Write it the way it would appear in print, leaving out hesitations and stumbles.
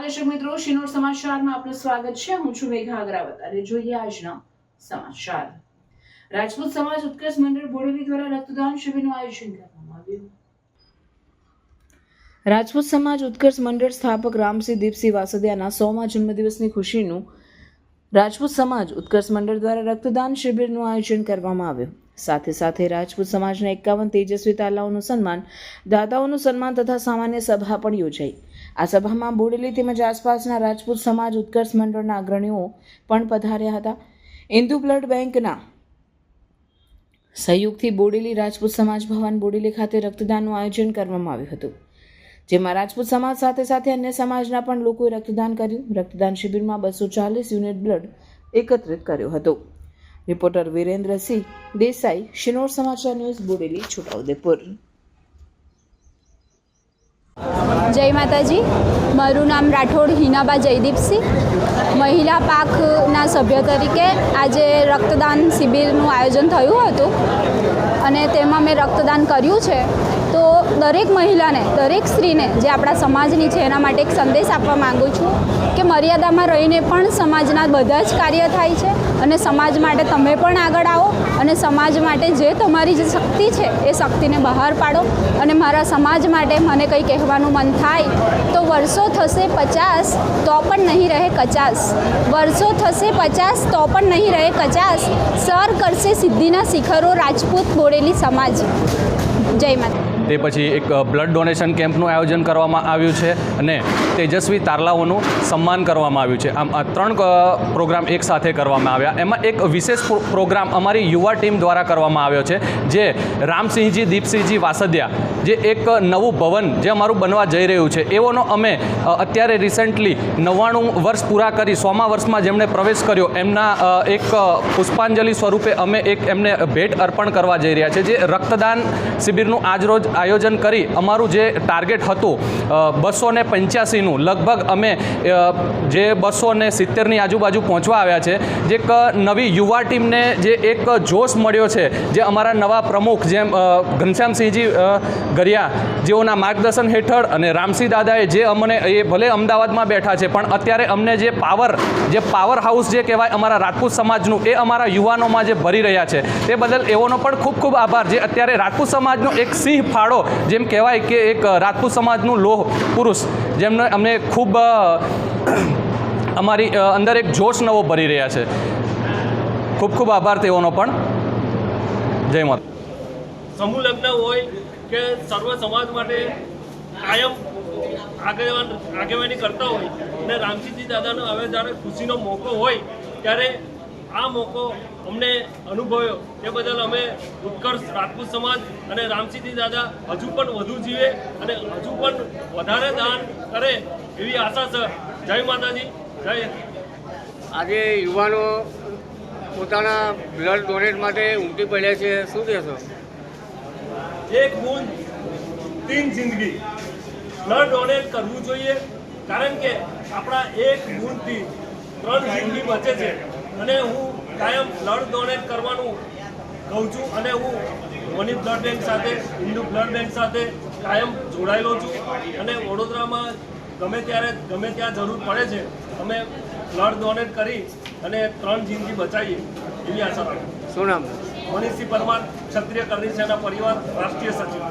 દર્શક મિત્રો, શિનોર સમાચારમાં આપનું સ્વાગત છે। હું છું મેઘા અગ્રવાલ અને જોઈએ આજના સમાચાર। રાજપૂત સમાજ ઉત્કર્ષ મંડળ બોડેલી દ્વારા રક્તદાન શિબિરનું આયોજન કરવામાં આવ્યું। રાજપૂત સમાજ ઉત્કર્ષ મંડળ સ્થાપક રામસિંહ દીપસિંહ વાસદિયાના 100મા જન્મદિવસની ખુશીનું રાજપૂત સમાજ ઉત્કર્ષ મંડળ દ્વારા રક્તદાન શિબિરનું આયોજન કરવામાં આવ્યું। સાથે સાથે રાજપૂત સમાજના 51 તેજસ્વી તાલાઓનું સન્માન, દાતાઓનું સન્માન તથા સામાન્ય સભા પણ યોજાઈ। આ સભામાં બોડેલી તેમજ આસપાસના રાજપૂત સમાજ ઉત્કર્ષ મંડળના અગ્રણીઓ પણ પધાર્યા હતા। હિન્દુ બ્લડ બેંકના સહયોગથી બોડેલી રાજપૂત સમાજ ભવન બોડેલી ખાતે રક્તદાનનું આયોજન કરવામાં આવ્યું હતું, જેમાં રાજપૂત સમાજ સાથે સાથે અન્ય સમાજના પણ લોકોએ રક્તદાન કર્યું। રક્તદાન શિબિરમાં 240 યુનિટ બ્લડ એકત્રિત કર્યો હતો। રિપોર્ટર વીરેન્દ્રસિંહ દેસાઈ, શિનોર સમાચાર ન્યૂઝ, બોડેલી, છોટાઉદેપુર। જય માતાજી। મારું નામ રાઠોડ હિનાબા જયદીપસિંહ, મહિલા પાકના સભ્ય તરીકે આજે રક્તદાન શિબિરનું આયોજન થયું હતું અને તેમાં મેં રક્તદાન કર્યું છે। તો દરેક મહિલાને, દરેક સ્ત્રીને જે આપણા સમાજની છે એના માટે એક સંદેશ આપવા માગું છું કે મર્યાદામાં રહીને પણ સમાજના બધા જ કાર્ય થાય છે અને સમાજ માટે તમે પણ આગળ આવો અને સમાજ માટે જે તમારી જે શક્તિ છે એ શક્તિને બહાર પાડો। અને મારા સમાજ માટે મને કંઈ કહેવાનું મન થાય તો વર્ષો થશે 50 તો પણ નહીં રહે 50, વર્ષો થશે 50 તો પણ નહીં રહે 50, સર કરશે સિદ્ધિના શિખરો રાજપૂત બોડેલી સમાજ। જય માતા। તે પછી એક બ્લડ ડોનેશન કેમ્પનું આયોજન કરવામાં આવ્યું છે અને તેજસ્વી તારલાઓનું સન્માન કરવામાં આવ્યું છે। આમ આ 3 પ્રોગ્રામ એક સાથે કરવામાં આવ્યા। એમાં એક વિશેષ પ્રોગ્રામ અમારી યુવા ટીમ દ્વારા કરવામાં આવ્યો છે, જે રામસિંહજી દીપસિંહજી વાસદિયા, જે એક નવું ભવન જે અમારું બનવા જઈ રહ્યું છે એવોનો અમે અત્યારે રિસેન્ટલી 99 વર્ષ પૂરા કરી 100મા વર્ષમાં જેમણે પ્રવેશ કર્યો એમના એક પુષ્પાંજલિ સ્વરૂપે અમે એક એમને ભેટ અર્પણ કરવા જઈ રહ્યા છે, જે રક્તદાન શિબિરનું આજરોજ આયોજન કરી અમારું જે ટાર્ગેટ હતું 285નું લગભગ અમે જે 270ની આજુબાજુ પહોંચવા આવ્યા છે। જે એક નવી યુવા ટીમને જે એક જોશ મળ્યો છે, જે અમારા નવા પ્રમુખ જેમ ઘનશ્યામસિંહજી ગરિયા જેઓના માર્ગદર્શન હેઠળ અને રામસિંહ દાદાએ જે અમને એ ભલે અમદાવાદમાં બેઠા છે પણ અત્યારે અમને જે પાવર હાઉસ જે કહેવાય અમારા રાજપૂત સમાજનું એ અમારા યુવાનોમાં જે ભરી રહ્યા છે તે બદલ એઓનો પણ ખૂબ ખૂબ આભાર। જે અત્યારે રાજપૂત સમાજનો એક સિંહ ફાળો જેમ કહેવાય કે એક રાજપૂત સમાજનું લોહ પુરુષ જેમને અમને ખૂબ અમારી અંદર એક જોશ નવો ભરી રહ્યા છે। ખૂબ ખૂબ આભાર તેઓનો પણ। જય માતા। સમૂહ લગ્ન હોય કે સર્વ સમાજ માટે કાયમ આગેવાની કરતા હોય અને રામસિંહજી દાદાનો હવે જ્યારે ખુશીનો મોકો હોય ત્યારે આ મોકો અમને અનુભવ્યો એ બદલ અમે ઉત્કર્ષ રાજપૂત સમાજ અને રામસિંહજી દાદા હજુ પણ વધુ જીવે અને હજુ પણ વધારે દાન કરે એવી આશા છે। જય માતાજી, જય। આજે યુવાનો પોતાના બ્લડ ડોનેટ માટે ઉમટી પડ્યા છે, શું કહેશો? એક બૂંદ 3 જિંદગી, બ્લડ ડોનેટ કરવું જોઈએ, કારણ કે આપણા એક બૂંદથી 3 જિંદગી બચે છે। અને હું કાયમ બ્લડ ડોનેટ કરવાનું કહું છું અને હું મની બ્લડ બેંક સાથે, હિન્દુ બ્લડ બેંક સાથે કાયમ જોડાયેલો છું અને વડોદરામાં ગમે ત્યાં જરૂર પડે છે અમે બ્લડ ડોનેટ કરી અને 3 જિંદગી બચાવીએ એવી આશા રાખું। શું નામ? મનીષસિંહ પરમાર, ક્ષત્રિય કરણી સેના પરિવાર, રાષ્ટ્રીય સચિવ।